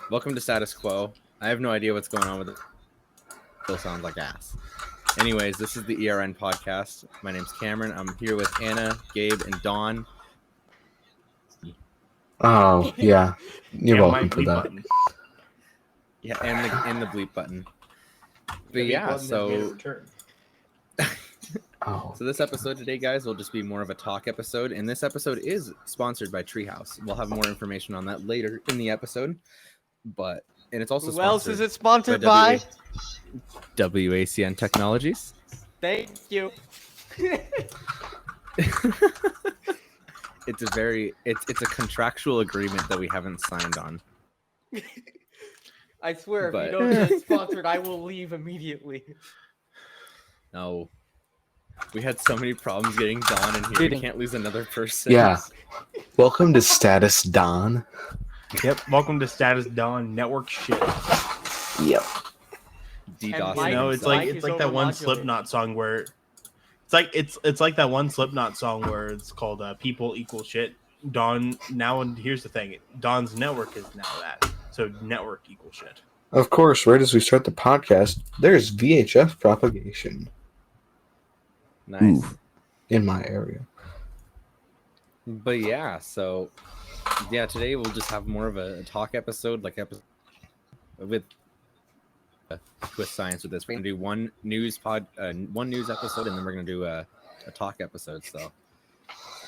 Welcome to Status Quo. I have no idea what's going on with it. Still sounds like ass. Anyways, this is the ERN podcast. My name's Cameron. I'm here with Anna, Gabe, and Dawn. Oh, yeah. You're welcome for that. Button. Yeah, and the bleep button. But yeah, so so this episode today, guys, will just be more of a talk episode, and this episode is sponsored by Treehouse. We'll have more information on that later in the episode. And it's also Who else is it sponsored by? WACN Technologies. Thank you. It's a contractual agreement that we haven't signed on. I swear, But- if you don't get sponsored, I will leave immediately. No. We had so many problems getting Dawn in here. We can't lose another person. Yeah. Welcome to Status Don. Yep. Welcome to Status Dawn Network shit. Yep. DDoS. Mike- You know, Mike it's is like that one overmodulated. Slipknot song where it's like that one Slipknot song where it's called "People Equal Shit." Dawn now, and here's the thing: Dawn's network is now that. So network equal shit. Of course, right as we start the podcast, there's VHF propagation Nice. in my area. But yeah, so today we'll just have more of a talk episode, with twist science with this. We're gonna do one news episode, and then we're gonna do a talk episode. So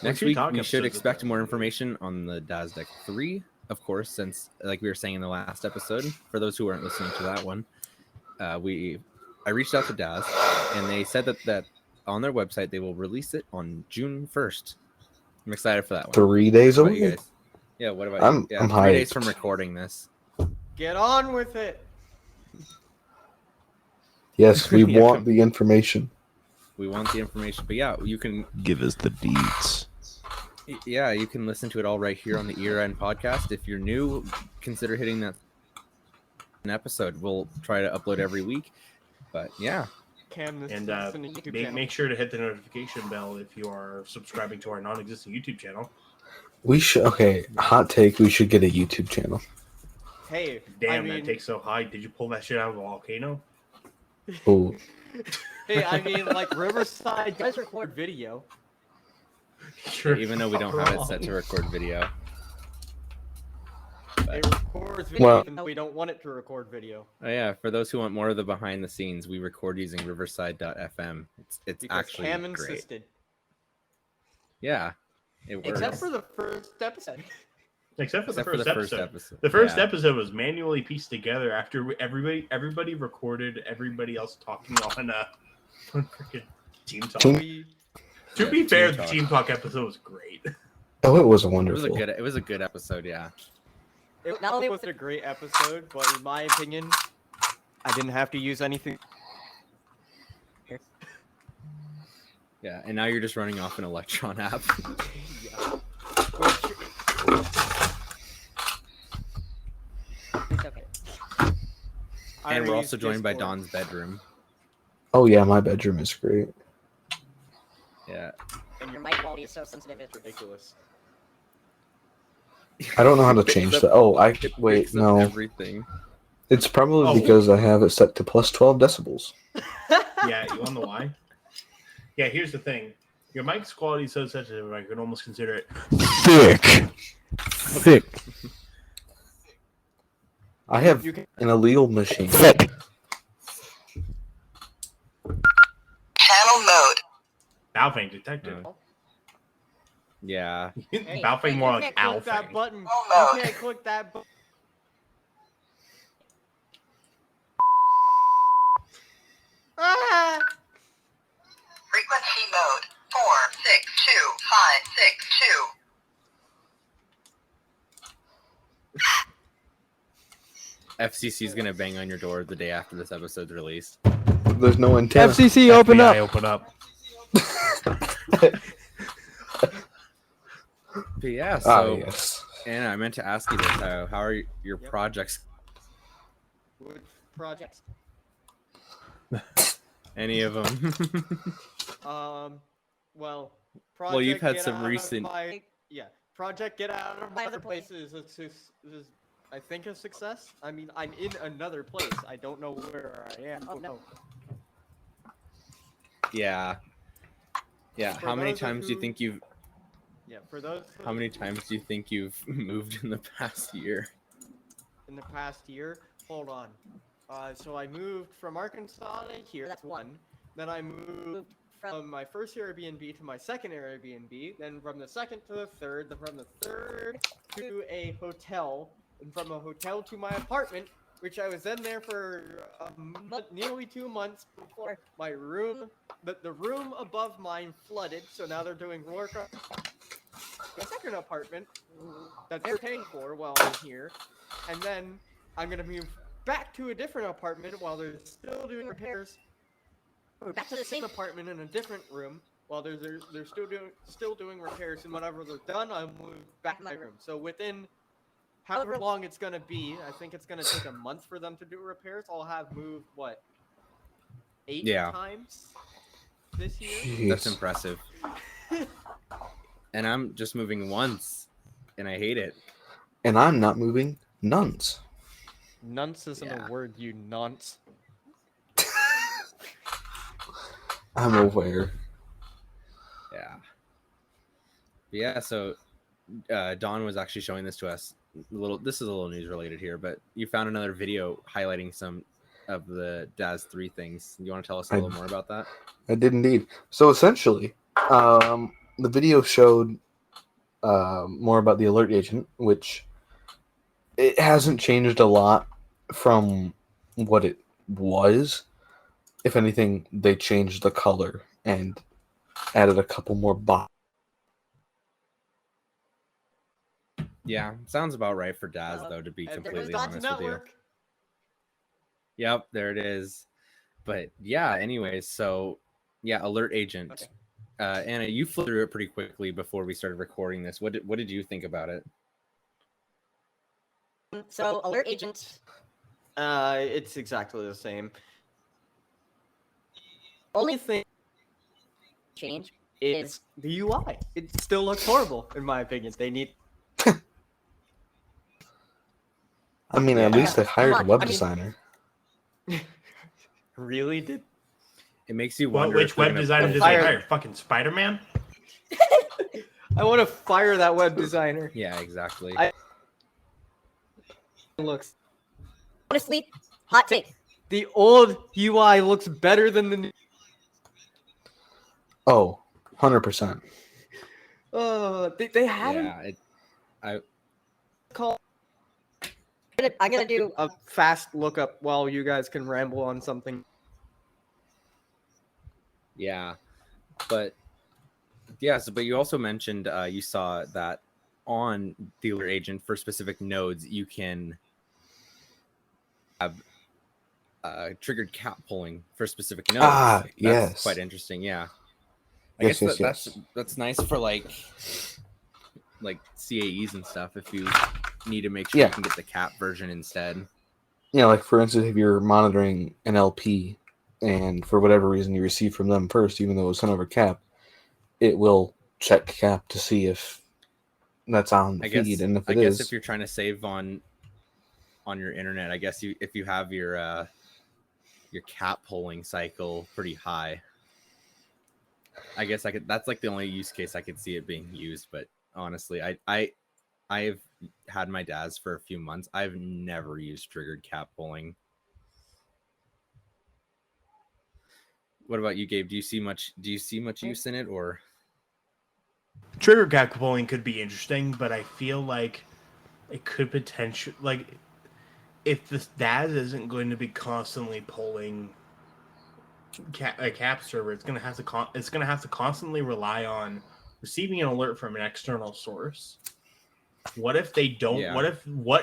next week we should expect more information on the DAS Deck 3, of course, since like we were saying in the last episode. For those who weren't listening to that one, I reached out to DAS, and they said that on their website they will release it on June 1st. I'm excited for that one. 3 days a What about you week. guys? Yeah, what about I'm you? Yeah, 3 hyped. days from recording this. Get on with it. Yes, we Yeah. want the information. We want the information, but yeah, you can. Give us the deets. Yeah, you can listen to it all right here on the ERN podcast. If you're new, consider hitting that an episode. We'll try to upload every week. But yeah, Cam, this And is a YouTube channel. make sure to hit the notification bell if you are subscribing to our non-existing YouTube channel. We should, hot take, we should get a YouTube channel. Hey, Damn, I mean, that takes so high. Did you pull that shit out of a volcano? Ooh. hey, I mean, like Riverside does record video. Sure. even though we don't have it set to record video. It records video, Well- even though we don't want it to record video. Oh yeah, for those who want more of the behind the scenes, we record using Riverside.fm. It's Because actually Cam great. insisted. Yeah, it works. Except for the first episode. Except for the first episode. The The first yeah. episode was manually pieced together after everybody recorded everybody else talking on freaking Team Talk. Team- To Yeah, be fair, Team the Talk. Team Talk episode was great. Oh, it was It wonderful. was a good episode. Yeah. It not only was it a great episode, but in my opinion, I didn't have to use anything. Yeah, and now you're just running off an Electron app. Yeah. It's okay. I And we're already also used joined by Discord. Don's bedroom. Oh, yeah, my bedroom is great. Yeah. And your mic quality is so sensitive, it's Ridiculous. I don't know how to change that. Oh, It wait, picks up no. everything. It's probably Oh. because I have it set to plus 12 decibels. Yeah, you want to know why? Yeah, here's the thing. Your mic's quality is so sensitive, I could almost consider it. Thick. I have You can- an illegal machine. Channel mode. Balfang detected. Yeah. Balfang more like Click that Alfang. button. Oh, no. You can't click that button. Ah! Frequency mode. 462562. FCC is gonna bang on your door the day after this episode's released. There's no antenna. FCC, open FBI, up. open up. But yeah, Ah, so yes. Anna, I meant to ask you this. How are your Yep. projects? Which projects? Any of them? Well, Well, you've Project had Get some Out of recent- My, yeah, Project Get Out of My Other Places. It's just I think a success. I mean, I'm in another place. I don't know where I am. Oh no. Yeah. Yeah. For How many those of times do you who- think you've Yeah, for those How many times do you think you've moved in the past year? in the past year, hold on. So I moved from Arkansas to here. That's one. Then I moved from my first Airbnb to my second Airbnb. Then from the second to the third. Then from the third to a hotel. And from a hotel to my apartment, which I was in there for nearly 2 months before my room, the room above mine flooded. So now they're doing work on the second apartment that they're paying for while I'm here. And then I'm gonna move back to a different apartment while they're still doing repairs. Back to the same apartment in a different room while they're still doing repairs. And whenever they're done, I'll move back to my room. So within however long it's gonna be, I think it's gonna take a month for them to do repairs. I'll have moved what 8 Yeah. times this year. That's Jeez. impressive. And I'm just moving once, and I hate it. And I'm not moving nuns. Nonce isn't Yeah. a word, you nonce. I'm aware. Yeah. Yeah. So, Dawn was actually showing this to us. This is a little news related here, but you found another video highlighting some of the DAS 3 things. You want to tell us a little more about that? I did indeed. So essentially, the video showed more about the alert agent, which it hasn't changed a lot from what it was. If anything, they changed the color and added a couple more boxes. Yeah, sounds about right for DAS, though, to be And there completely goes honest with you. Network. Yep, there it is. But yeah, anyways, so yeah, alert agent. Okay. Anna, you flew through it pretty quickly before we started recording this. What did you think about it? So alert agent. It's exactly the same. Only thing Change is the UI. It still looks horrible, in my opinion. They need. I mean, at Yeah. least they hired a Come on, web I mean- designer. Really? Did It makes you Well, wonder. which if they're web gonna designer put- did they Fire- hire? Fucking Spider-Man? I want to fire that web designer? Yeah, exactly. Looks. honestly, hot take. The old UI looks better than the new. Oh, 100%. They haven't Yeah, called I'm gonna do. a fast lookup while you guys can ramble on something. yeah, but yeah. So, but you also mentioned you saw that on the alert agent for specific nodes, you can have triggered cap pulling for specific nodes. Ah, That's yes. quite interesting. Yeah, I Yes, guess yes, that's nice for like CAEs and stuff. If you need to make sure Yeah. you can get the cap version instead. Yeah, like for instance, if you're monitoring an LP and for whatever reason you receive from them first, even though it was sent over cap, it will check cap to see if that's on the I guess. feed. And if I it guess is, if you're trying to save on your internet, I guess if you have your cap pulling cycle pretty high, I guess I could. That's like the only use case I could see it being used. But honestly, I've had my DAS for a few months. I've never used triggered cap pulling. What about you, Gabe? Do you see much use in it, or? Trigger cap pulling could be interesting, but I feel like it could potentially, like, if this DAS isn't going to be constantly pulling a cap server, it's gonna have to constantly rely on receiving an alert from an external source. What if they don't? Yeah. What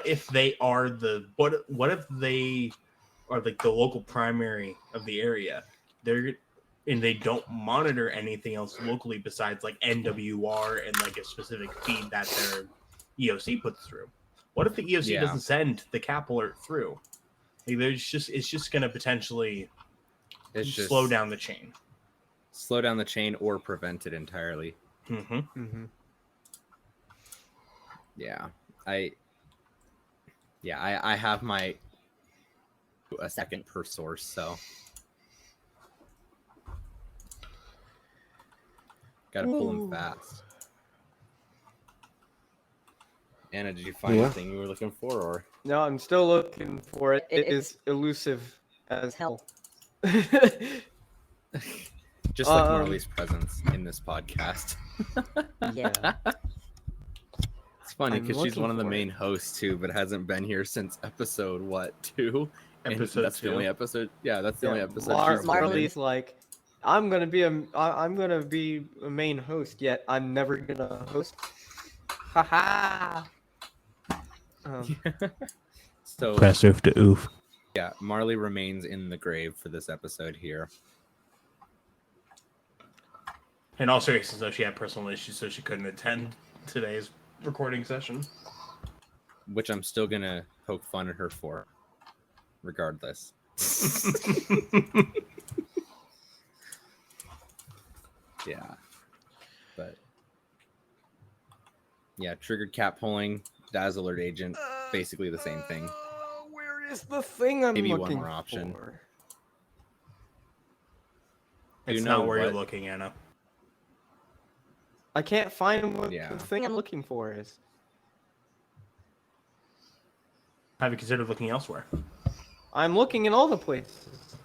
if they are what if they are like the local primary of the area? And they don't monitor anything else locally besides like NWR and like a specific feed that their EOC puts through. What if the EOC Yeah. doesn't send the cap alert through? Like, it's just going to potentially slow down the chain. Slow down the chain or prevent it entirely. Mm-hmm. Yeah, Yeah, I have a second per source, so gotta pull them fast. Anna, did you find the thing you were looking for, or? No, I'm still looking for it. It is elusive as hell. Just like Marley's presence in this podcast. Yeah. It's funny I'm because she's looking one of the for main it. hosts too, but hasn't been here since episode 2? And Episode that's the only 2. episode. Yeah, that's the only episode. she's been in. Marley's like, I'm gonna be a main host, yet I'm never gonna host. Haha. So Press oof to oof. yeah, Marley remains in the grave for this episode here. In all seriousness, though, she had personal issues, so she couldn't attend today's recording session. Which I'm still gonna poke fun at her for, regardless. Yeah, but yeah, triggered cat pulling, Daz alert agent, basically the same thing. Where is the thing I'm Maybe one looking more option. for? It's know not where you're what- looking, Anna. I can't find what Yeah. the thing I'm looking for is. Have you considered looking elsewhere? I'm looking in all the places.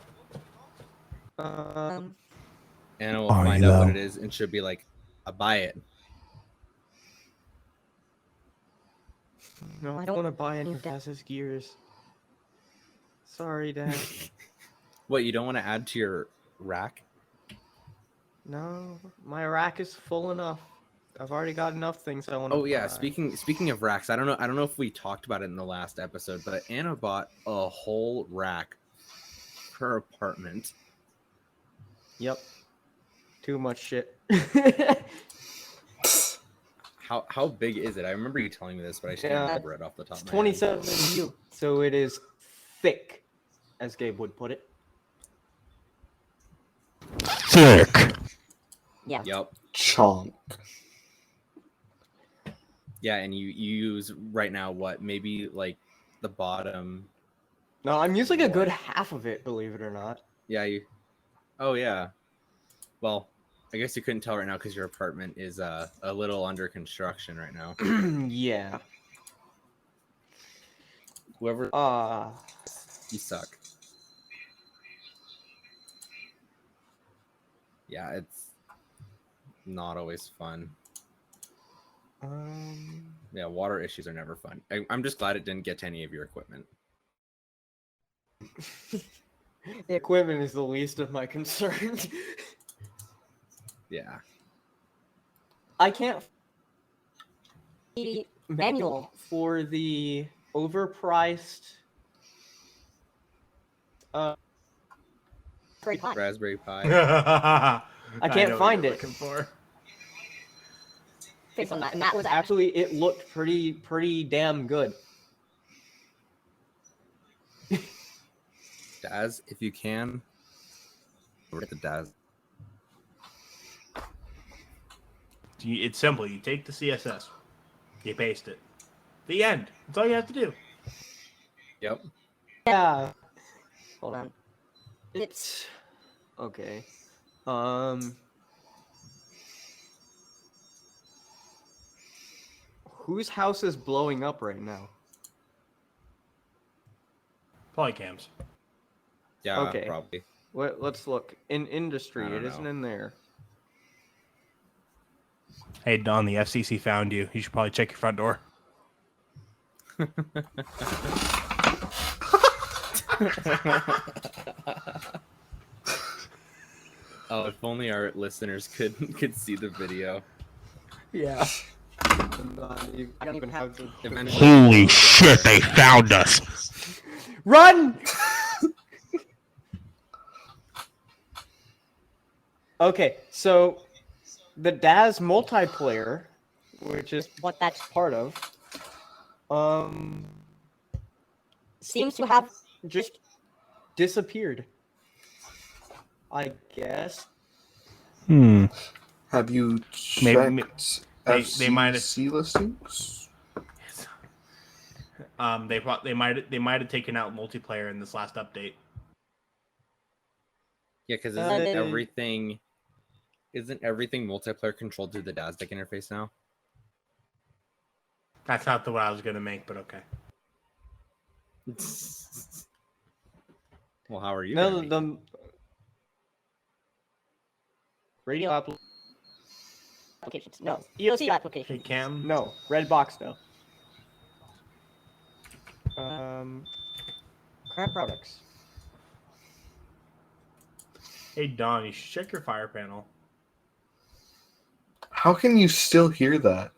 Anna will Are find you, out what though? it is and she'll be like, "I buy it." No, I don't want to buy any of Daz's gears. Sorry, Daz. What, you don't want to add to your rack? No, my rack is full enough. I've already got enough things I want to Oh yeah, buy. speaking of racks, I don't know if we talked about it in the last episode, but Anna bought a whole rack for her apartment. Yep. Too much shit. How big is it? I remember you telling me this, but I just can't Yeah, remember it off the top It's of my head. 27 U, so it is thick, as Gabe would put it. Thick. Yeah. Yep. Chonk. Yeah, and you use right now what? Maybe like the bottom. No, I'm using a good What? half of it, believe it or not. Yeah, you. Oh yeah. Well, I guess you couldn't tell right now because your apartment is a little under construction right now. Yeah. Whoever you suck. Yeah, it's not always fun. Yeah, water issues are never fun. I'm just glad it didn't get to any of your equipment. The equipment is the least of my concerns. Yeah. I can't the manual for the overpriced Very hot. Raspberry Pi. I can't know what find you're it. Looking for. Based on that, and that was actually it looked pretty damn good. Daz, if you can. Over to Daz. It's simple. You take the CSS, you paste it. The end. That's all you have to do. Yep. Yeah. Hold on. It's okay. Whose house is blowing up right now? Polycams. Yeah, Okay. probably. Let's look. In industry, I don't it isn't know. in there. Hey Don, the FCC found you. You should probably check your front door. Oh, if only our listeners could see the video. Yeah. You don't even have to. Eventually, Holy shit! They found us. Run! Okay, so the Daz multiplayer, which is what that's part of, seems to have just disappeared. I guess. Have you Maybe- checked they might have- FCC listings? They might have taken out multiplayer in this last update. Yeah, because isn't everything multiplayer controlled through the DASDIC interface now? That's not the one I was gonna make, but okay. Well, how are you? No, gonna the radio Applications. No. EOC Hey applications. Cam. no red box no. Current products. Hey Don, you should check your fire panel. How can you still hear that?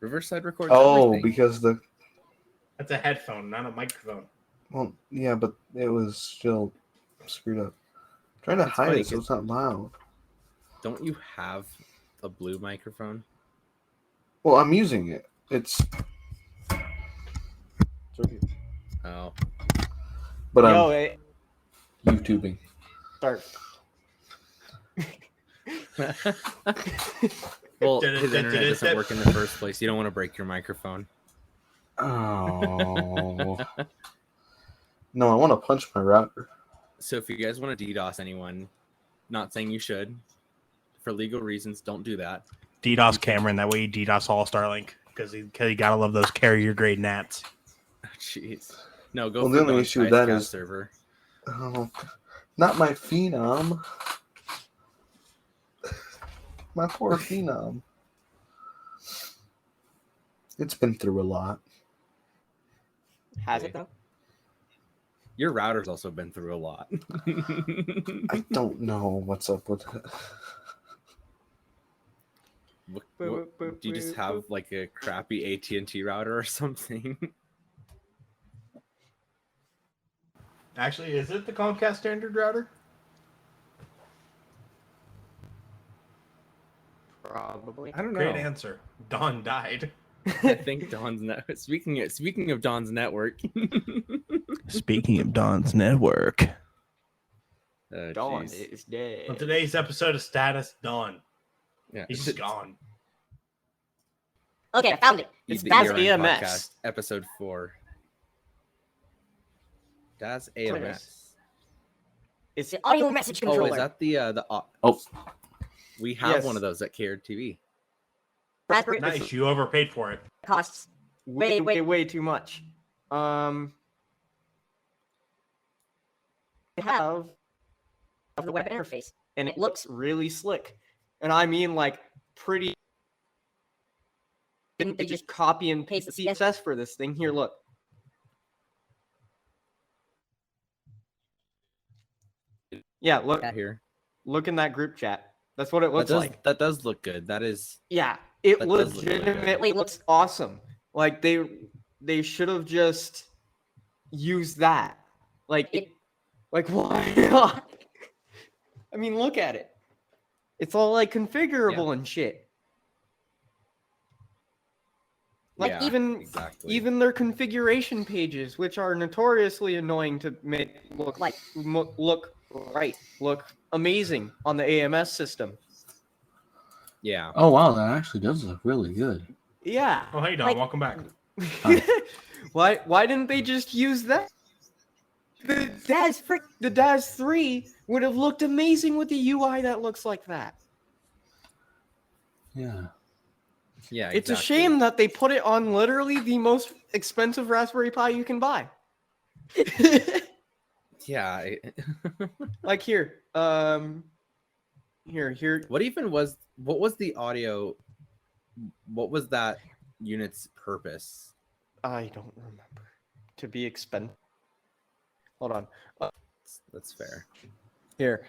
Riverside records Oh, everything. because the That's a headphone, not a microphone. well, yeah, but it was still screwed up. I'm trying to It's hide funny it so it's not loud. Don't you have a blue microphone? Well, I'm using it. It's right here. Oh. But Yo, I'm YouTubing. start. Well, his internet doesn't work in the first place. You don't want to break your microphone. Oh. No, I want to punch my router. So if you guys want to DDoS anyone, not saying you should, for legal reasons, don't do that. DDoS Cameron, that way you DDoS all Starlink because you gotta love those carrier grade gnats. Jeez. No, go Well, for the only Don's issue with that Icecast is- server. Oh, not my phenom. My poor phenom. It's been through a lot. Has it though? Your router's also been through a lot. I don't know what's up with it. Do you just have like a crappy AT&T router or something? Actually, is it the Comcast standard router? Oh. Probably. I don't know. Great answer. Don died. I think Don's speaking of Don's network. Speaking of Don's network. Dawn Jeez. is dead. On today's episode of Status, Don. Yeah. He's just gone. Okay, I found it. It's The DAS ERN AMS. podcast, episode 4. DAS AMS. It's The audio message Oh, controller. is that the Oh, we have Yes. one of those at KRTV. TV. Raspberry Nice, you overpaid for it. costs way too much. to have of the web interface. And it looks really slick. And I mean like pretty. Didn't They just copy and paste the CSS for this thing. Here, look. Yeah, look Here. look in that group chat. That's what it looks like. That does look good. That is Yeah, it That does look really good. legitimately looks awesome. Like they should have just used that. Like why not? I mean, look at it. It's all like configurable and shit. Like Yeah, even exactly. their configuration pages, which are notoriously annoying to make look look right, look amazing on the AMS system. Yeah. oh wow, that actually does look really good. Yeah. Oh, hey, Don, Like- welcome back. Why didn't they just use that? The DAS 3 would have looked amazing with the UI that looks like that. Yeah. Yeah. It's a exactly. shame that they put it on literally the most expensive Raspberry Pi you can buy. Yeah. Like here. Here. What was the audio? What was that unit's purpose? I don't remember. To be expensive. Hold on. That's fair. Here.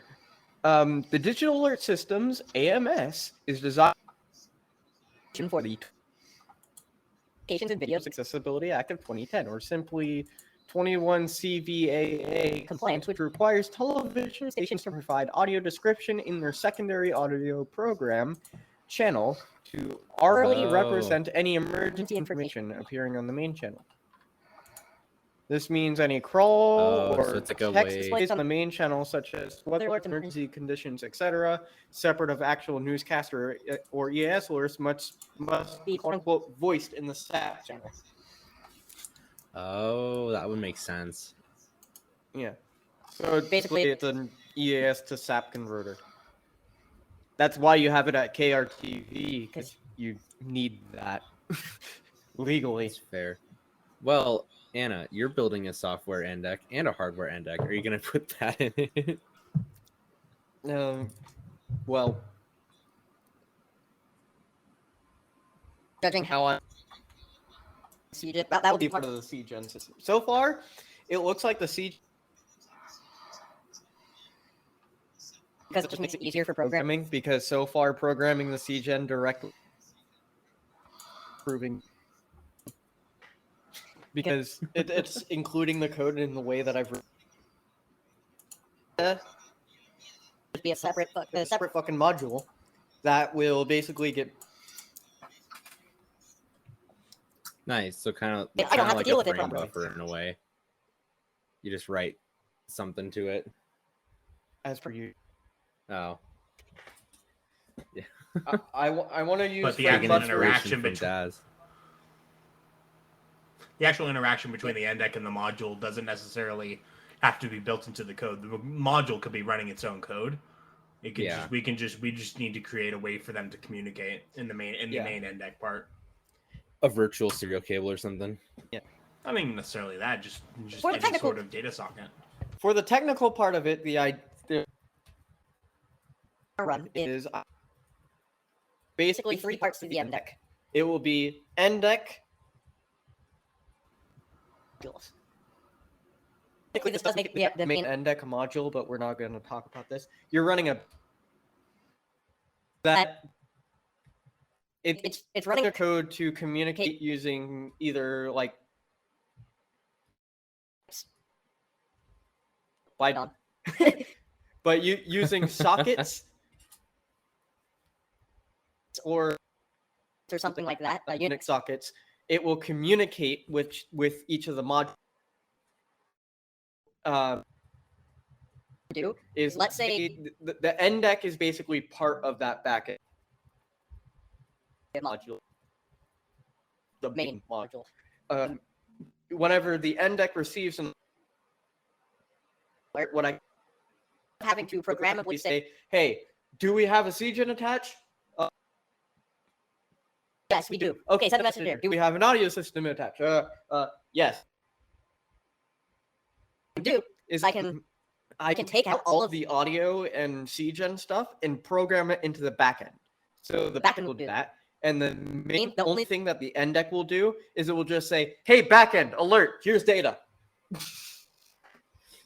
The Digital Alert Systems AMS is designed for the applications and videos Accessibility Act of 2010, or simply 21 CVAA compliance which requires television stations to provide audio description in their secondary audio program channel to orally Oh. represent any emergency information appearing on the main channel. This means any crawl Oh, or so it's like a text way- displays on the main channel, such as weather alerts, emergency conditions, etc., separate of actual newscast or EAS alerts, must be quote unquote voiced in the SAP channel. Oh, that would make sense. Yeah. So basically, it's an EAS to SAP converter. That's why you have it at KRTV, because you need that legally. That's fair. Well, Anna, you're building a software NDEC and a hardware NDEC. Are you going to put that in it? Well, Judging how that that would be part of the CGen system. So far, it looks like the CGen because it just makes it easier for programming. programming, because so far programming the CGen directly proving because it's including the code in the way that I've Just be a separate fucking module that will basically get Nice. So kind of, Yeah, I don't have to like deal a with it frame properly. buffer in a way. You just write something to it. as per you. Oh. I want to use But the frame actual buffer- interaction from between- Daz. The actual interaction between the NDEC and the module doesn't necessarily have to be built into the code. The module could be running its own code. It could Yeah. we just need to create a way for them to communicate in the main main NDEC part. A virtual serial cable or something. I mean, necessarily that, just For the any technical- sort of data socket. For the technical part of it, the idea run is is basically three parts to the NDEC. It will be NDEC. Technically, this does make it the main main NDEC module, but we're not going to talk about this. You're running a that it's running their code to communicate using either like by Done. but using sockets or something like that. Unix sockets. It will communicate with each of the modules. Do Is let's say the NDEC is basically part of that backend module. The main module. Whenever the NDEC receives an alert, what I having to programmably say, hey, do we have a CGen attached? yes, we do. Okay, send a message there. Do we have an audio system attached? Yes. Do Is I can take out all of the audio and CGen stuff and program it into the backend. So the backend will do that. And the only thing that the NDEC will do is it will just say, hey, backend, alert, here's data.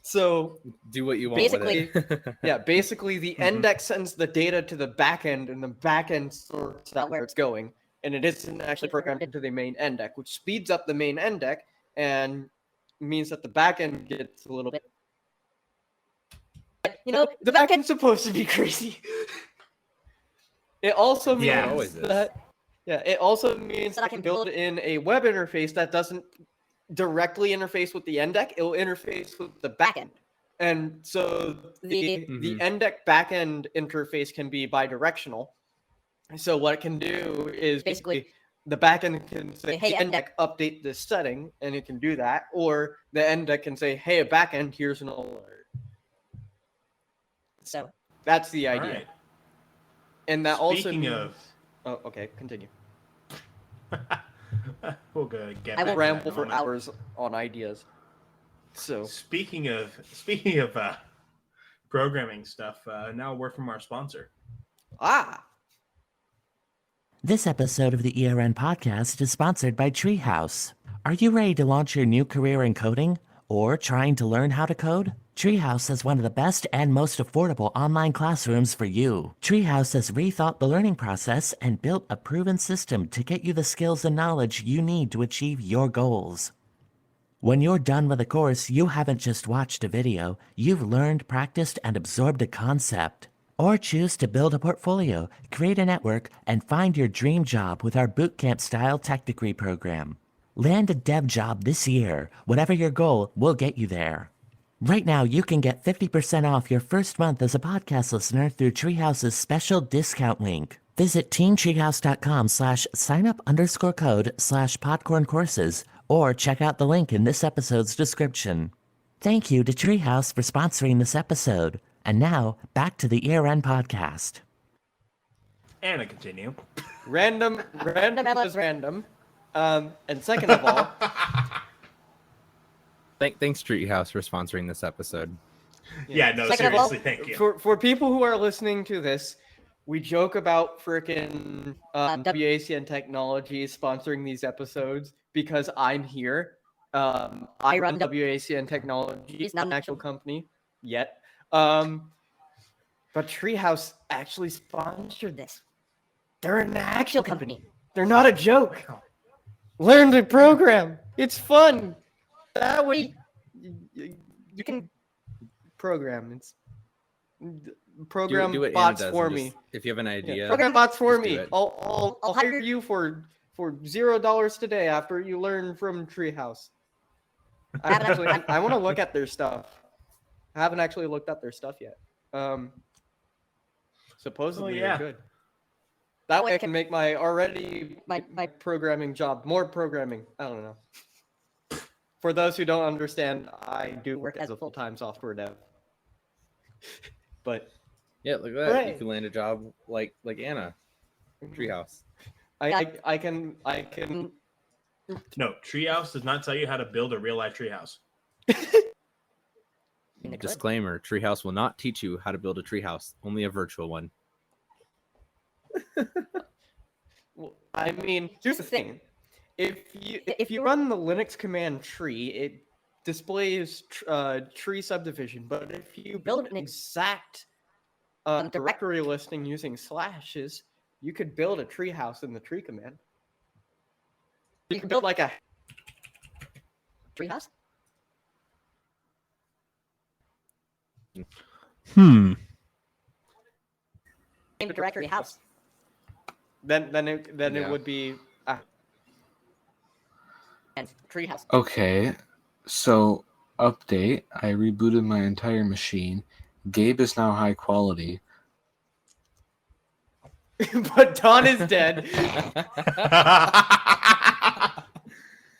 So Do what you want Basically- with it. yeah, basically the Mhm. NDEC sends the data to the backend and the backend sorts out where it's going. And it isn't actually programmed into the main NDEC, which speeds up the main NDEC and means that the backend gets a little bit. The backend's supposed to be crazy. It also means Yeah, it always is. that it also means So that I I can can build in a web interface that doesn't directly interface with the NDEC. It will interface with the backend. And so the Mhm. NDEC backend interface can be bidirectional. So what it can do is Basically, the backend can say, hey, hey, NDEC, update this setting, and it can do that. Or the NDEC can say, hey, backend, here's an alert. so That's the All idea. right. And that also Speaking means... of, Oh, okay, continue. we'll go get I back will to that in Ramble a for moment. hours on ideas. So Speaking of programming stuff, now a word from our sponsor. This episode of the ERN podcast is sponsored by Treehouse. Are you ready to launch your new career in coding or trying to learn how to code? Treehouse is one of the best and most affordable online classrooms for you. Treehouse has rethought the learning process and built a proven system to get you the skills and knowledge you need to achieve your goals. When you're done with a course, you haven't just watched a video, you've learned, practiced, and absorbed a concept. Or choose to build a portfolio, create a network, and find your dream job with our bootcamp-style tech degree program. Land a dev job this year. Whatever your goal, we'll get you there. Right now, you can get 50% off your first month as a podcast listener through Treehouse's special discount link. Visit teamtreehouse.com/signup_code/popcorn_courses or check out the link in this episode's description. Thank you to Treehouse for sponsoring this episode. And now, back to the ERN podcast. And I continue. Random is random. And second of all, Thanks, Treehouse, for sponsoring this episode. Yeah, no, Second of all, seriously, thank you. for people who are listening to this, we joke about freaking WACN Technologies sponsoring these episodes because I'm here. I run WACN Technologies, not an actual company yet. But Treehouse actually sponsored this. They're an actual company. They're not a joke. Learn to program. It's fun. That way you can program. It's program do what Anna bots does for and me. just- if you have an idea, Program bots for just do me. it. I'll hire you for $0 today after you learn from Treehouse. I want to look at their stuff. I haven't actually looked at their stuff yet. Supposedly yeah. they're good. That way I can make my already My programming job more programming. I don't know. For those who don't understand, I do work as a full-time software dev. But yeah, look at that. You Hooray. can land a job like Anna. Treehouse. I can No, Treehouse does not tell you how to build a real life treehouse. Disclaimer: Treehouse will not teach you how to build a treehouse. Only a virtual one. Well, I mean, here's the thing. If you run the Linux command tree, it displays tree subdivision. But if you build an exact directory listing using slashes, you could build a tree house in the tree command. You can build like a treehouse? Hmm. Name the directory house. then it Yeah. would be And treehouse. Okay, so update. I rebooted my entire machine. Gabe is now high quality. but Don is dead.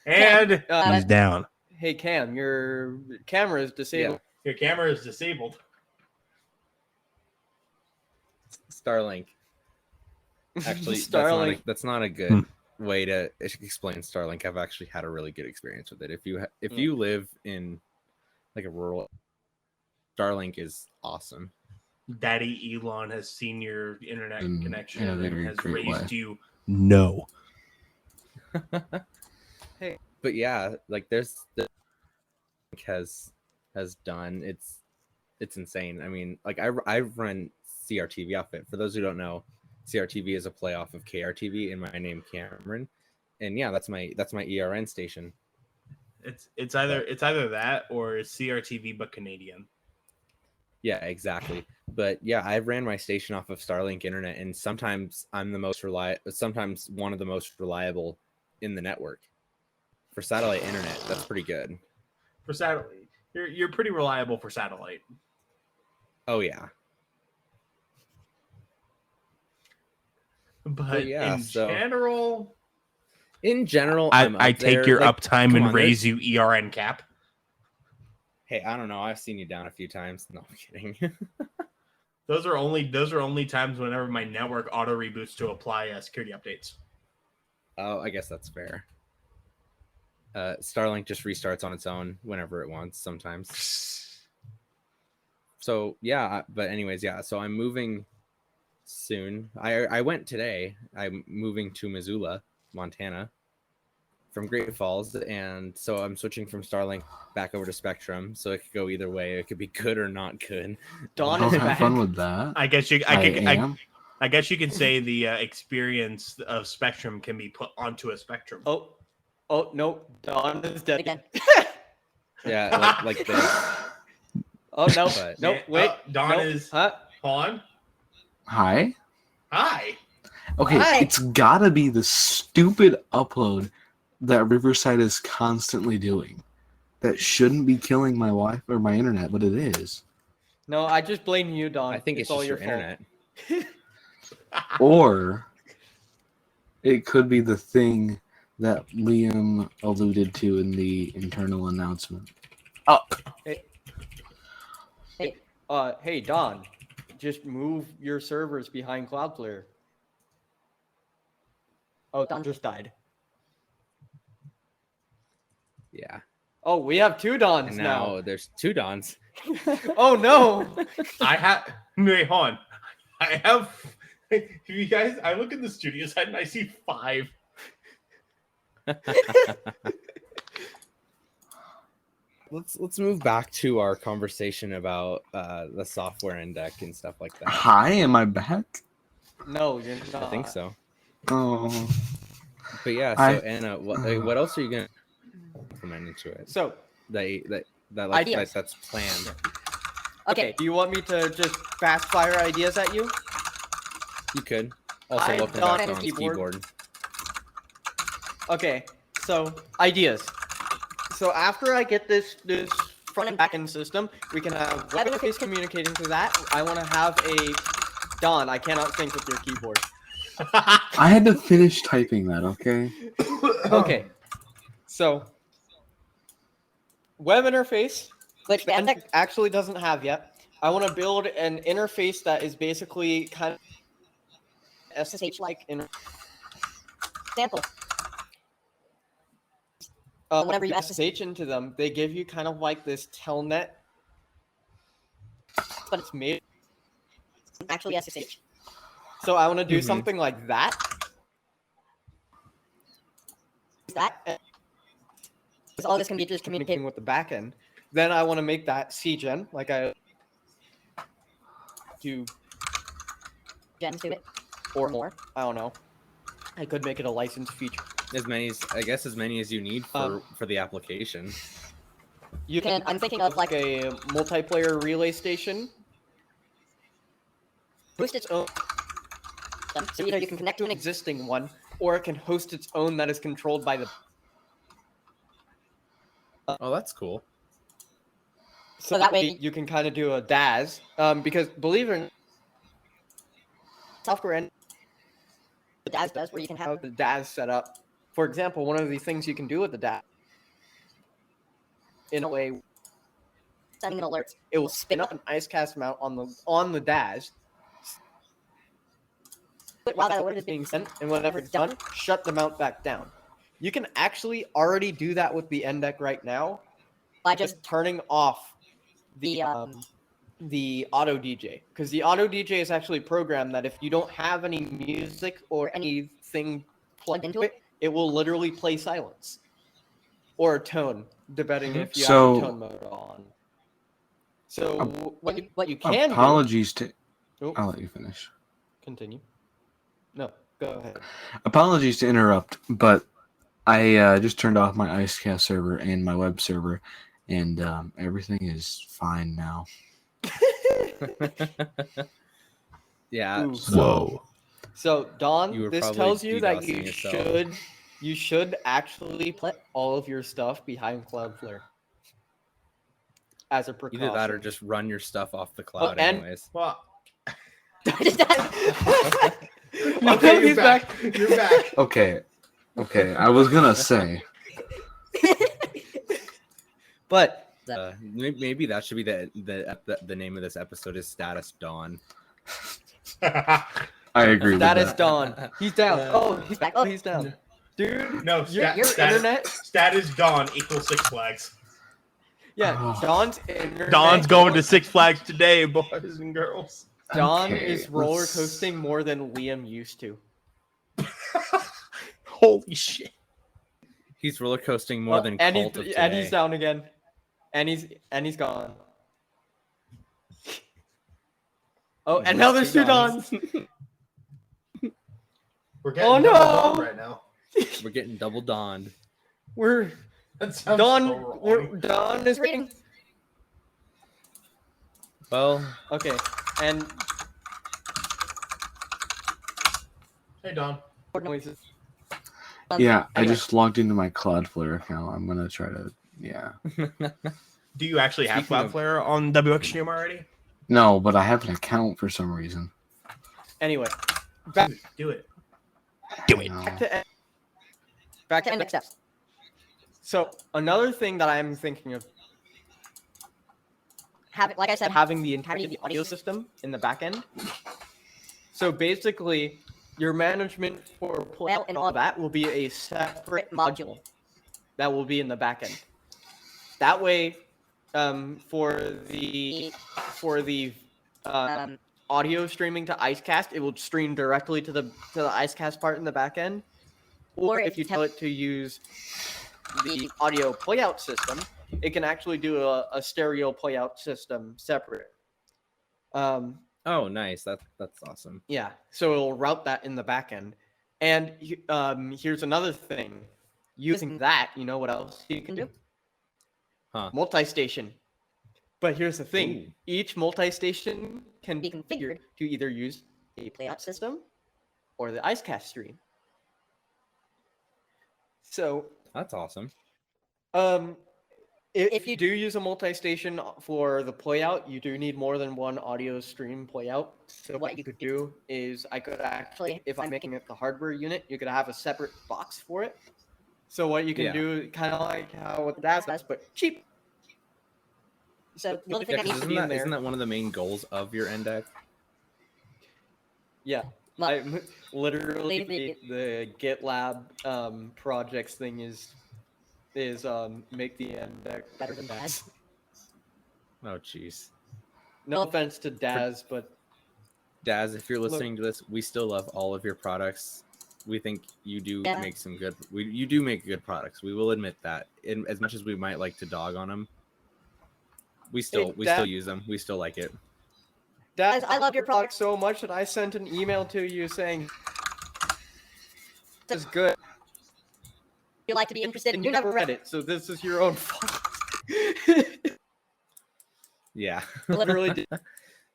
And he's down. Hey Cam, your camera is disabled. Your camera is disabled. Starlink. Actually, Starlink. that's not a good way to explain Starlink. I've actually had a really good experience with it. If you live in like a rural, Starlink is awesome. Daddy Elon has seen your internet In connection a and very has great raised way. you. No. But yeah, like there's the has done it's insane. I mean, like I run CRTV off it. For those who don't know, CRTV is a playoff of KRTV in my name Cameron, and yeah, that's my ERN station. It's either that or it's CRTV but Canadian. Yeah, exactly. But yeah, I ran my station off of Starlink internet, and sometimes I'm the most sometimes one of the most reliable in the network. For satellite internet, that's pretty good. For satellite, you're pretty reliable for satellite. Oh yeah. But yeah, in so- general, In general, I'm I up take there. your Like, uptime come and on, raise you ERN cap. Hey, I don't know. I've seen you down a few times. No, I'm kidding. Those are only times whenever my network auto reboots to apply security updates. Oh, I guess that's fair. Starlink just restarts on its own whenever it wants sometimes. So yeah, but anyways, yeah. So I'm moving soon. I went today. I'm moving to Missoula, Montana, from Great Falls, and so I'm switching from Starlink back over to Spectrum. So it could go either way. It could be good or not good. Don I'll is have back. fun with that. I guess you. am. I guess you can say the experience of Spectrum can be put onto a Spectrum. Oh no, Don is dead Again. Yeah, like this. Oh no, But- nope, Yeah, wait. Don nope, is- Huh? Hold on. Hi. Hi. Okay, Hi. it's gotta be the stupid upload that Riverside is constantly doing that shouldn't be killing my Wi-Fi or my internet, but it is. No, I just blame you, Don. I think it's all just your fault. internet. Or it could be the thing that Liam alluded to in the internal announcement. Hey, Don, just move your servers behind Cloudflare. Oh, Don just died. Yeah. Oh, we have two Dons And now. now there's 2 Dons. Oh no! I have. Wait, hold on. I have. You guys, I look in the studio side and I see 5. Let's move back to our conversation about the software index and stuff like that. Hi, am I back? No, you're not. I think so. Oh, But yeah, so Anna, what else are you gonna implement into it? So, That's planned. okay, do you want me to just fast fire ideas at you? You could also I welcome don't back have on a keyboard. keyboard. Okay, so ideas. So after I get this front and back end system, we can have web interface communicating to that. I want to have a Don. I cannot sync with your keyboard. I had to finish typing that. Okay. Okay, so web interface, which Bandec actually doesn't have yet. I want to build an interface that is basically kind of SSH-like. Example. Whenever you SSH into them, they give you kind of like this telnet, but it's made. Actually SSH. So I want to do something like that. That. So all this can be just Communicating communicating. with the backend. Then I want to make that CGen, like I do, Gens to it. or more. I don't know. I could make it a licensed feature. As many as you need for the application. You can- I'm thinking of, like, a multiplayer relay station. Host its own. So either you can connect to An an existing one, or it can host its own that is controlled by the. Oh, that's cool. So that way you can kind of do a DAS, because believe it or not, software and the DAS does where you can have have the DAS set up. For example, one of the things you can do with the DAS, in a way, sending an alert. it will spin up an IceCast mount on the DAS While that alert is is being being sent, and whenever it's done, shut the mount back down. You can actually already do that with the NDEC right now by just just turning off the the auto DJ, because the auto DJ is actually programmed that if you don't have any music or anything plugged into it, it will literally play silence or a tone, depending if you have the tone mode on. So what you can Apologies to. do. I'll let you finish. Continue. No, go ahead. Apologies to interrupt, but I just turned off my IceCast server and my web server, and everything is fine now. Yeah. Ooh. Whoa. So Don, You were this probably tells you that DDoSing yourself. you should actually put all of your stuff behind Cloudflare as a precaution. Either that or just run your stuff off the cloud, and- anyways. Well, Okay, he's back. You're back. Okay. I was gonna say. But Maybe that should be the name of this episode is Status Dawn. I agree with Status that. Dawn. He's down. Oh, he's back. Oh, he's down. Dude, No, your internet. Status Dawn equals 6 Flags. Yeah, Oh. Dawn's internet. Dawn's going to 6 Flags today, boys and girls. Dawn Okay, is roller let's- coasting more than Liam used to. Holy shit. He's roller coasting more than and Cult of he's, today. and he's down again. And he's gone. Oh, and now there's 2 Dons. We're getting Oh, no. double Dawn right now. We're getting double dawned. We're That sounds Dawn. so wrong. Dawn is reading. Well, Okay, and Hey, Dawn. noises. Yeah, I Anyway. just logged into my Cloudflare account. I'm gonna try to. Yeah. Do you actually have Speaking of- Cloudflare on WXStream already? No, but I have an account for some reason. Anyway, Do it. No. back To to next steps. So another thing that I'm thinking of Like I said, having the entirety audio system in the back end. So basically, your management for playout and all that will be a separate module that will be in the back end. That way, for the audio streaming to IceCast, it will stream directly to the IceCast part in the back end. Or if you tell it to use the audio playout system, it can actually do a stereo playout system separate. Oh, nice. That's awesome. Yeah, so it'll route that in the back end. And here's another thing. Using that, you know what else you can do? Huh. Multi-station. But here's the thing. Ooh. Each multi-station can Be configured to either use a playout system or the IceCast stream. So, That's awesome. if you do use a multi-station for the playout, you do need more than one audio stream playout. So what you could do is I could actually, if I'm making it the hardware unit, you could have a separate box for it. So what you can Yeah. do, kind of like how what the DAS does, but cheap. so the only thing Yeah, that needs 'cause to isn't be that, in there. isn't that one of the main goals of your NDEC? Yeah. Well, I literally they- the GitLab projects thing is make the end deck better than Daz. Oh, jeez. No offense to Daz, but Daz, if you're listening to this, we still love all of your products. We think you do Yeah. make some good. You do make good products. We will admit that. And as much as we might like to dog on them, we still Daz- use them. We still like it. Daz, I love your product so much that I sent an email to you saying this is good. If you'd like to be interested, And and you never read it, so this is your own fault. Yeah. Literally did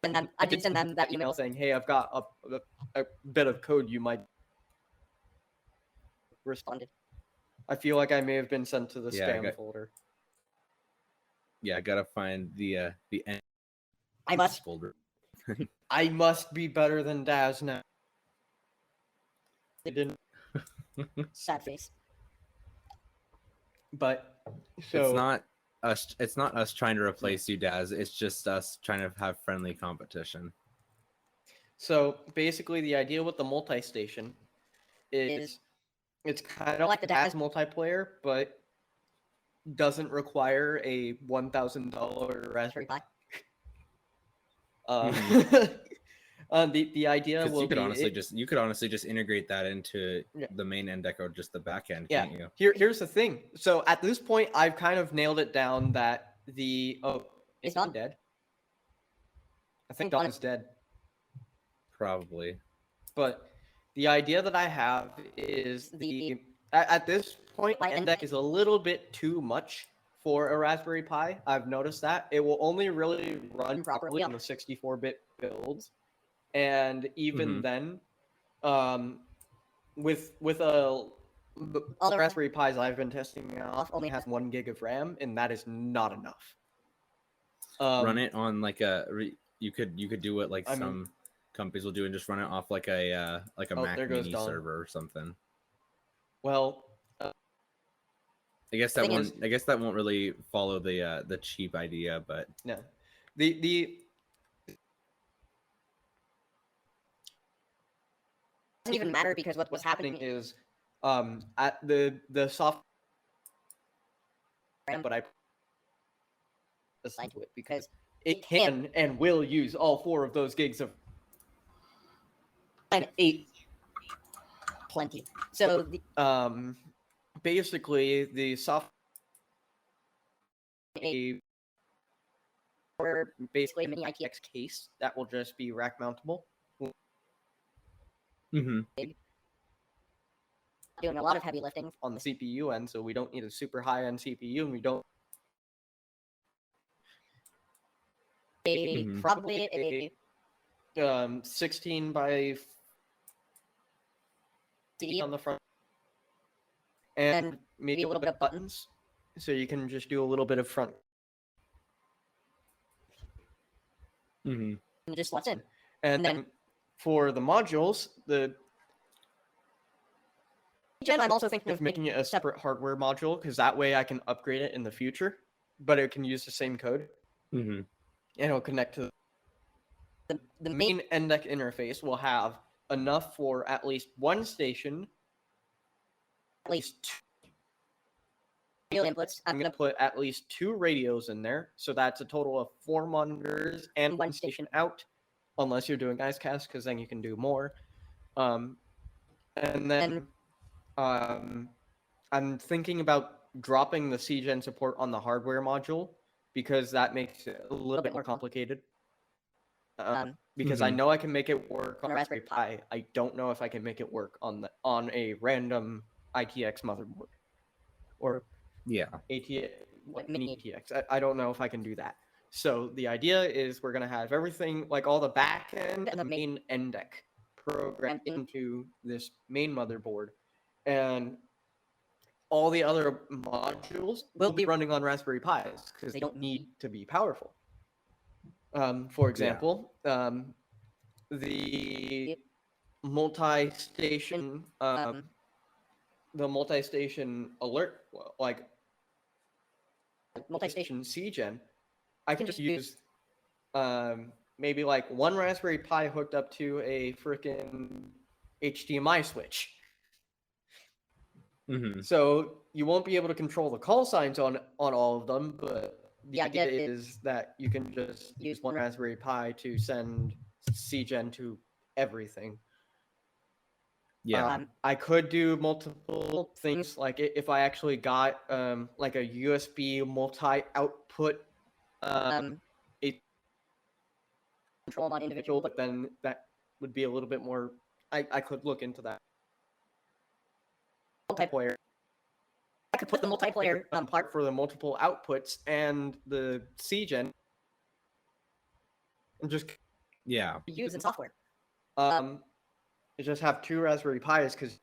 and then I did send them that email. saying, "Hey, I've got a bit of code you might respond." I feel like I may have been sent to the Yeah, I spam got- folder. Yeah, I gotta find the end I must. folder. I must be better than Daz now. They didn't, Sad face. but so It's not us. It's not us trying to replace you, Daz. It's just us trying to have friendly competition. So basically, the idea with the multi-station is it's kind of like the DAS multiplayer, but doesn't require a $1,000 Raspberry Pi. The idea 'Cause will you could be honestly just integrate that into Yeah. the main NDEC or just the back end, Yeah. can't you? Here's the thing. So at this point, I've kind of nailed it down that is Don dead? I think Don is dead. Probably. But the idea that I have is at this point, my NDEC is a little bit too much for a Raspberry Pi. I've noticed that it will only really run properly on the 64-bit builds, and even then, with all the Raspberry Pis I've been testing off only has 1 gig of RAM, and that is not enough. Run it on like you could do what like I mean- some companies will do and just run it off like a Oh, Mac there goes Mini Don. server or something. Well, I guess Thing that won't really follow the cheap idea, but no, the Doesn't even matter because what's happening is at the soft but I assigned to it because it can and will use all 4 of those gigs of and 8 plenty. So basically the soft or basically a mini ITX case that will just be rack mountable. doing a lot of heavy lifting On the CPU end, so we don't need a super high end CPU, and we don't probably a 16 by CD on the front and maybe a little bit of buttons, so you can just do a little bit of front. Mm-hmm. And just slots in. And then for the modules, I'm also thinking of making it a separate hardware module, because that way I can upgrade it in the future, but it can use the same code, Mm-hmm. and it'll connect to the main NDEC interface. Will have enough for at least one station, at least two radio inputs. I'm going to put at least 2 radios in there, so that's a total of 4 monitors and 1 station out, unless you're doing IceCast, because then you can do more. And then I'm thinking about dropping the CGen support on the hardware module, because that makes it a little bit more complicated. Because I know I can make it work on a Raspberry Pi. I don't know if I can make it work on a random ITX motherboard or Yeah. mini ATX. I don't know if I can do that. So the idea is we're going to have everything, like all the back end and the main NDEC programmed into this main motherboard, and all the other modules will be running on Raspberry Pis, because they don't need to be powerful. For example, the multi-station alert, like multi-station CGen, I can just use maybe like one Raspberry Pi hooked up to a freaking HDMI switch. Mm-hmm. So you won't be able to control the call signs on all of them, but the idea is that you can just use one Raspberry Pi to send CGen to everything. Yeah. I could do multiple things, like if I actually got like a USB multi-output control on individual, but then that would be a little bit more. I could look into that. Multiplayer. I could put the multiplayer part for the multiple outputs and the CGen, and just use in software. You just have 2 Raspberry Pis, because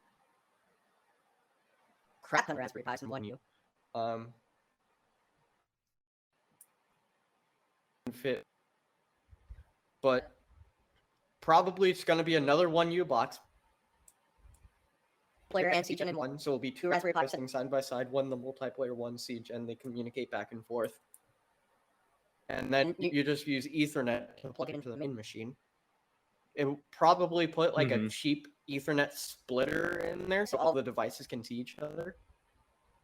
Crap ton of Raspberry Pis in one U. Fit, but probably it's going to be another 1U box. Player and CGen in one. So it'll be 2 Raspberry Pis sitting side by side, one the multiplayer, one CGen. They communicate back and forth. And then you just use Ethernet to plug it into the main machine. It will probably put like a cheap Ethernet splitter in there, so all the devices can see each other.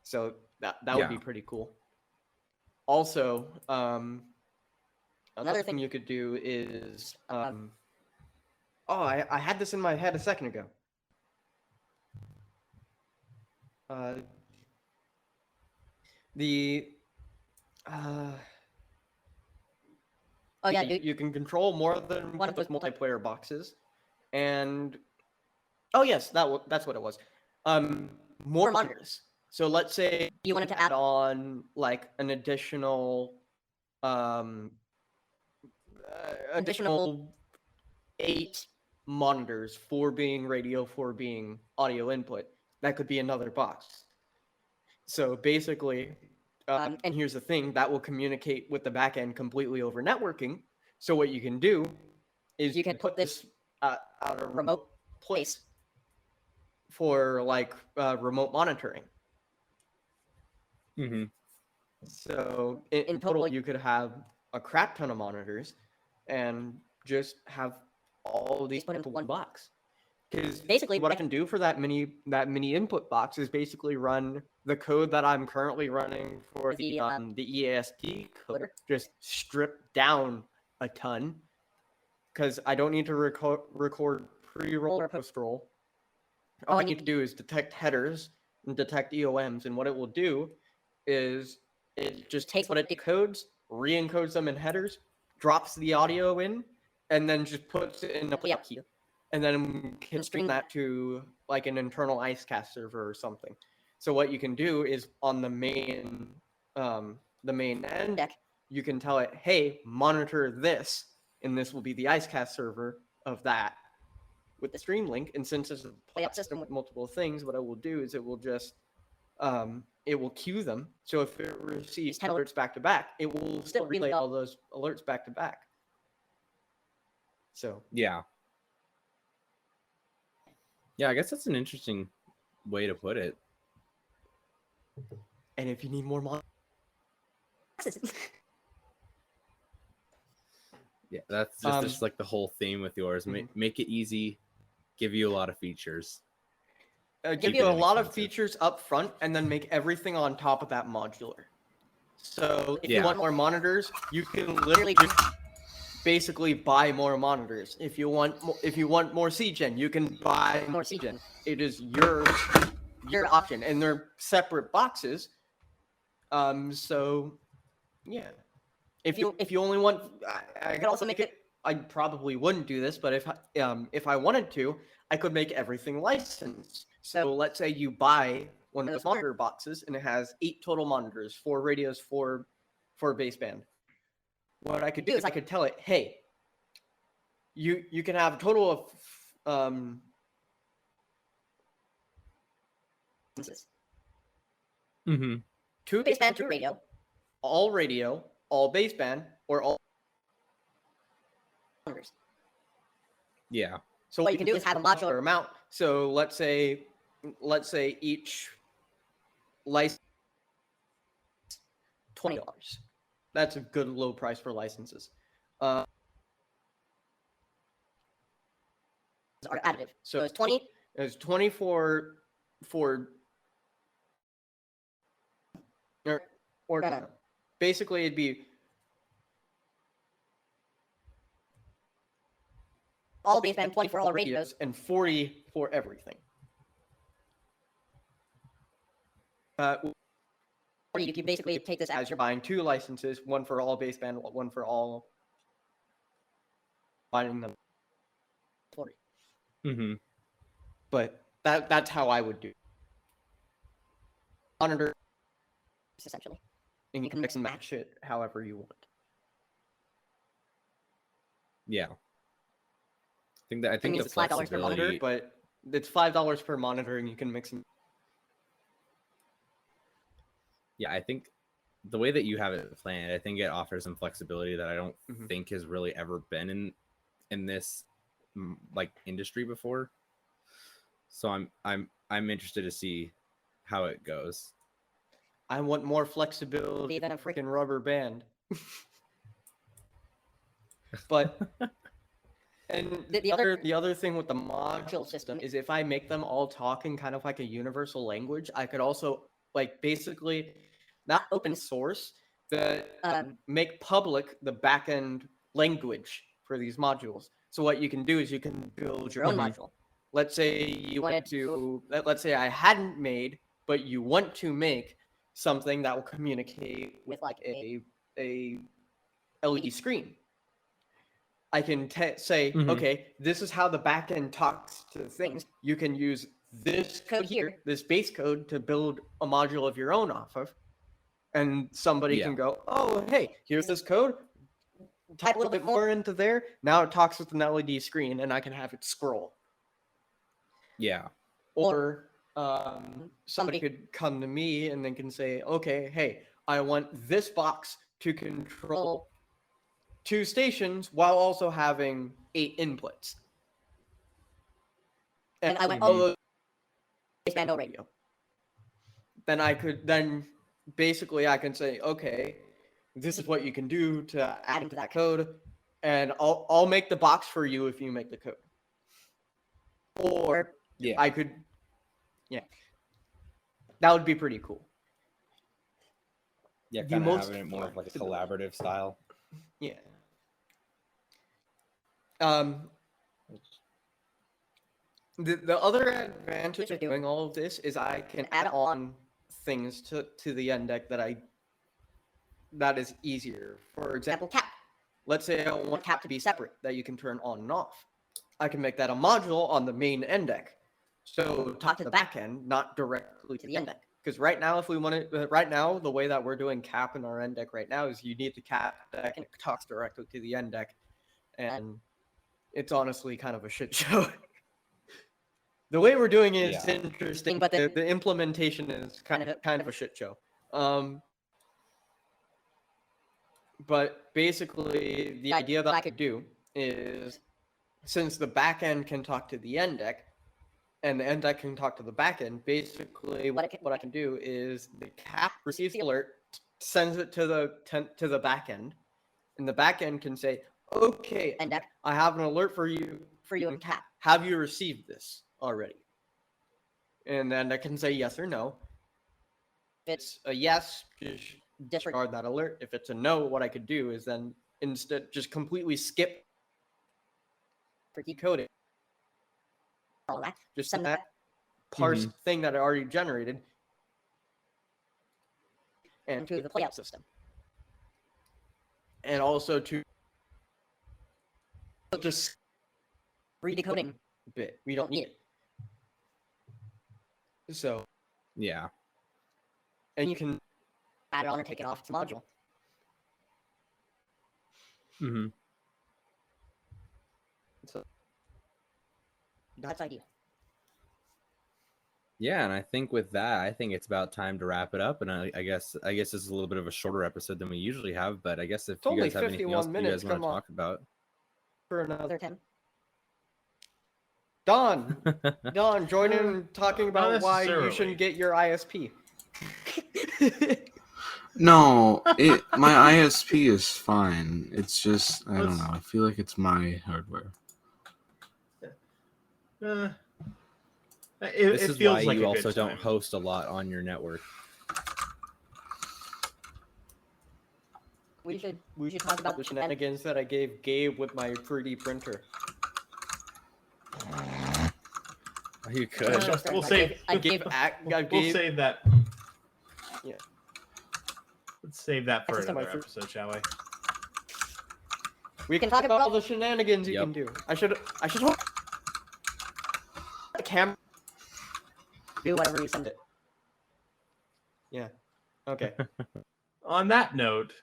So that would be pretty cool. Also, another thing you could do is I had this in my head a second ago. You can control more than one of those multiplayer boxes, and yes, that's what it was. More monitors. So let's say you wanted to add on like an additional 8 monitors, 4 being radio, 4 being audio input. That could be another box. So basically, and here's the thing, that will communicate with the backend completely over networking. So what you can do is you can put this at a remote place for like remote monitoring. Mm-hmm. So in total, you could have a crap ton of monitors and just have all of these put into one box. Because basically what I can do for that mini input box is basically run the code that I'm currently running for the EASD code, just stripped down a ton, because I don't need to record pre-roll or post-roll. All I need to do is detect headers and detect EOMs, and what it will do is it just takes what it decodes, re-encodes them in headers, drops the audio in, and then just puts it in a playback queue, and then can stream that to like an internal IceCast server or something. So what you can do is on the main NDEC, you can tell it, hey, monitor this, and this will be the IceCast server of that with the stream link. And since it's a playout system with multiple things, what I will do is it will just it will queue them. So if it receives 10 alerts back to back, it will still relay all those alerts back to back. So Yeah, I guess that's an interesting way to put it. and if you need more monitors, Yeah, that's just like the whole theme with yours. Make it easy, give you a lot of features. give you a lot of features up front, and then make everything on top of that modular. So if you want more monitors, you can literally just basically buy more monitors. If you want more CGen, you can buy more CGen. It is your option, and they're separate boxes. So yeah, if you only want, I could also make it. I probably wouldn't do this, but if I wanted to, I could make everything licensed. So let's say you buy one of those monitor boxes, and it has 8 total monitors, 4 radios, 4 baseband. What I could do is I could tell it, hey, you can have a total of Mm-hmm. 2 baseband, 2 radio, all baseband, or all monitors. Yeah. So what you can do is have a modular amount. So let's say each license $20. That's a good low price for licenses. Are additive. So it's 20. It's 20 for or basically it'd be all baseband, 20 for all radios, and 40 for everything. Or you can basically take this as you're buying 2 licenses, one for all baseband, one for all, buying them 40. Mm-hmm. But that's how I would do it. Monitor, essentially, and you can mix and match it however you want. Yeah. I think it's $5 per monitor, but it's $5 per monitor, and you can mix and. Yeah, I think the way that you have it planned, I think it offers some flexibility that I don't think has really ever been in this like industry before. So I'm interested to see how it goes. I want more flexibility than a freaking rubber band. But and the other thing with the module system is if I make them all talk in kind of like a universal language, I could also like basically not open source, but make public the backend language for these modules. So what you can do is you can build your own module. Let's say you wanted to. Let's say I hadn't made, but you want to make something that will communicate with like a LED screen. I can say, okay, this is how the backend talks to things. You can use this code here, this base code, to build a module of your own off of. And somebody can go, oh, hey, here's this code. Type a little bit more into there. Now it talks with an LED screen, and I can have it scroll. Yeah. Or somebody could come to me and then can say, okay, hey, I want this box to control 2 stations while also having 8 inputs. And I want all those baseband, no radio. Then I can say, okay, this is what you can do to add into that code, and I'll make the box for you if you make the code. Or I could, that would be pretty cool. Yeah, kind of having it more of like a collaborative style. Yeah. The other advantage of doing all of this is I can add on things to the end deck that is easier. For example, cap. Let's say I want cap to be separate, that you can turn on and off. I can make that a module on the main end deck. So talk to the back end, not directly to the end deck. Because right now, the way that we're doing cap in our end deck right now is you need the cap deck and it talks directly to the end deck. And it's honestly kind of a shit show. the way we're doing it is Yeah. interesting, But but the implementation is kind of a shit show. But basically, the idea that I could do is, since the backend can talk to the end deck, and the end deck can talk to the backend, basically what I can do is the cap receives the alert, sends it to the backend, and the backend can say, "Okay, End deck. I have an alert for you And cap. Have you received this already?" And then I can say yes or no. If it's a yes, just disregard that alert. If it's a no, what I could do is then instead just completely skip For decoding. all that. Just Send that parsed thing that I already generated and to the playout system. And also to just Redecoding bit. We don't need it. So, Yeah. and you can add it on or take it off its module. Mm-hmm. So That's ideal. Yeah, and I think with that, I think it's about time to wrap it up. And I guess this is a little bit of a shorter episode than we usually have. But I guess if It's you only guys have anything else 51 that you guys minutes, want to come on. talk about, for another 10. Don, join in talking about why you necessarily. shouldn't get your ISP. No, my ISP is fine. It's just I don't Let's- know. I feel like it's my hardware. It this is feels why like you a also good don't time. host a lot on your network. We should talk about The shenanigans that I gave Gabe with my 3D printer. You could. We'll save. I We'll save that. Yeah. Let's save that for That's just another my episode, shall we? We can talk about all the shenanigans you Yep. can do. I should hope the camera. do whatever you send it. Yeah. Okay. On that note,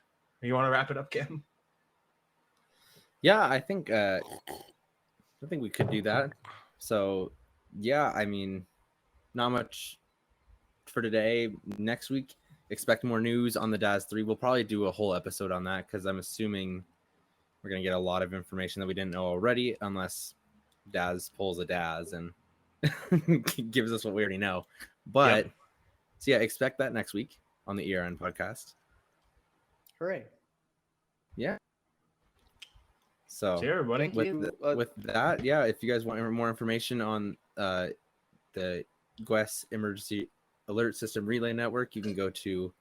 you want to wrap it up, Kim? Yeah, I think we could do that. So yeah, I mean, not much for today. Next week, expect more news on the DAS 3. We'll probably do a whole episode on that because I'm assuming we're gonna get a lot of information that we didn't know already, unless DAS pulls a DAS and gives us what we already know. But so yeah, expect that next week on the ERN podcast. Hooray. Yeah. So See you, everybody. Thank with, you. with that, yeah, if you guys want more information on the GWES Emergency Alert System Relay Network, you can go to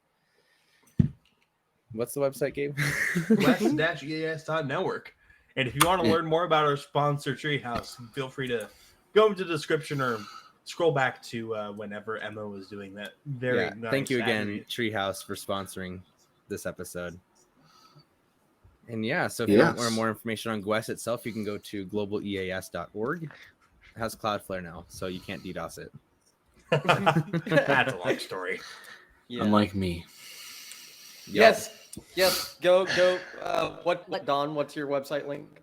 what's the website, Gabe? GWES-ERN.network. And if you want to learn more about our sponsor, Treehouse, feel free to go into the description or scroll back to whenever Emma was doing that. Very nice. Thank you again, ad-read. Treehouse, for sponsoring this episode. And yeah, so if you want more information on GWES itself, you can go to globaleas.org. It has Cloudflare now, so you can't DDoS it. That's a long story. Yeah. Unlike me. Yup. Yes. Go. What Don? What's your website link?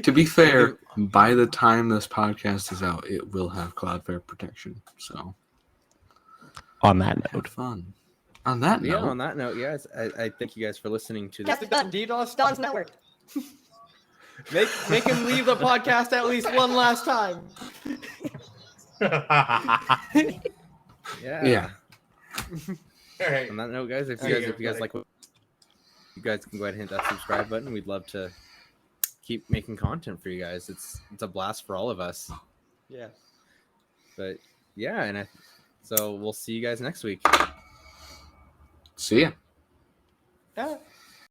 To be fair, by the time this podcast is out, it will have Cloudflare protection. So On that have fun. On that Yeah, note, on that note, yes, I thank you guys for listening to this. That's done. DDoS Don's network. Make him leave the podcast at least one last time. Yeah. All right. On that note, guys, if Okay, you guys like what you guys can go ahead and hit that subscribe button. We'd love to keep making content for you guys. It's a blast for all of us. Yeah. But yeah, so we'll see you guys next week. see ya. Yeah.